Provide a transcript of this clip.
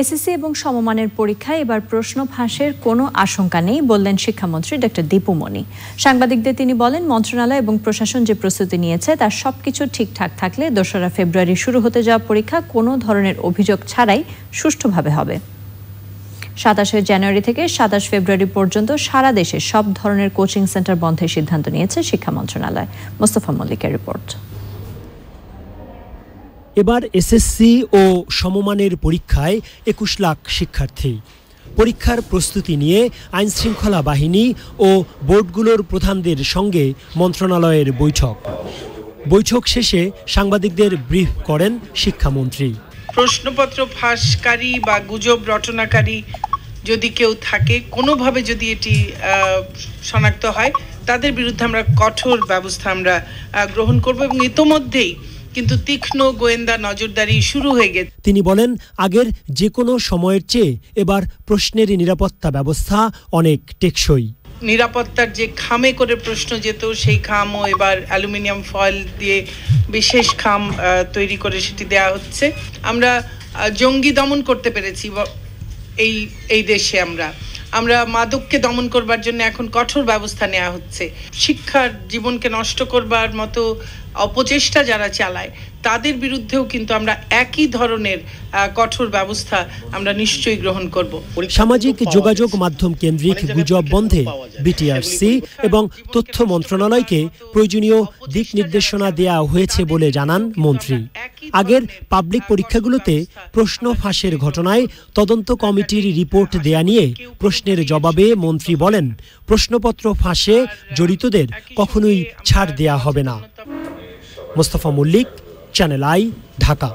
SSC এবং সমমানের পরীক্ষায় এবার প্রশ্ন ফাঁসের কোনো আশঙ্কা নেই বললেন শিক্ষামন্ত্রী ডক্টর দীপু মনি। সাংবাদিকদের তিনি বলেন, মন্ত্রণালয় এবং প্রশাসন যে প্রস্তুতি নিয়েছে তার সবকিছু ঠিকঠাক থাকলে ২রা ফেব্রুয়ারি শুরু হতে যাওয়া পরীক্ষা কোনো ধরনের অভিযোগ ছাড়াই সুষ্ঠুভাবে হবে। ২৭ জানুয়ারি থেকে ২৭ ফেব্রুয়ারি পর্যন্ত সারা দেশে সব ধরনের কোচিং সেন্টার বন্ধের সিদ্ধান্ত নিয়েছে শিক্ষা মন্ত্রণালয়। মোস্তফা মল্লিকের রিপোর্ট। এবার এসএসসি ও সমমানের পরীক্ষায় ২১ লাখ শিক্ষার্থী। পরীক্ষার প্রস্তুতি নিয়ে আইনশৃঙ্খলা বাহিনী ও বোর্ডগুলোর প্রধানদের সঙ্গে মন্ত্রণালয়ের বৈঠক শেষে সাংবাদিকদের ব্রিফ করেন শিক্ষামন্ত্রী। প্রশ্নপত্র ফাঁসকারী বা গুজব রটনাকারী যদি কেউ থাকে, কোনোভাবে যদি এটি শনাক্ত হয়, তাদের বিরুদ্ধে আমরা কঠোর ব্যবস্থা আমরা গ্রহণ করব এবং ইতোমধ্যেই কিন্তু তীক্ষ্ণ গোয়েন্দা নজরদারি শুরু হয়ে গেছে। তিনি বলেন, আগের যে কোনো সময়ের চেয়ে এবার প্রশ্নের নিরাপত্তা ব্যবস্থা অনেক টেকসই। নিরাপত্তার যে খামে করে প্রশ্ন যেত, সেই খামও এবার অ্যালুমিনিয়াম ফয়েল দিয়ে বিশেষ খাম তৈরি করে সেটি দেয়া হচ্ছে। আমরা জঙ্গি দমন করতে পেরেছি এই দেশে। আমরা মাদককে দমন করবার জন্য এখন কঠোর ব্যবস্থা নেওয়া হচ্ছে। শিক্ষার জীবনকে নষ্ট করবার মতো অপচেষ্টা যারা চালায়, তাদের বিরুদ্ধেও কিন্তু আমরা একই ধরনের কঠোর ব্যবস্থা আমরা নিশ্চয়ই গ্রহণ করব। সামাজিক যোগাযোগ মাধ্যম কেন্দ্রিক গুজব বন্ধে বিটিআরসি এবং তথ্য মন্ত্রণালয়কে প্রয়োজনীয় দিক নির্দেশনা দেওয়া হয়েছে বলে জানান মন্ত্রী। আগের পাবলিক পরীক্ষাগুলোতে প্রশ্ন ফাঁসের ঘটনায় তদন্ত কমিটির রিপোর্ট দেয়া নিয়ে প্রশ্নের জবাবে মন্ত্রী বলেন, প্রশ্নপত্র ফাঁসে জড়িতদের কখনোই ছাড় দেয়া হবে না। Mostafa Mallik, channel i, Dhaka.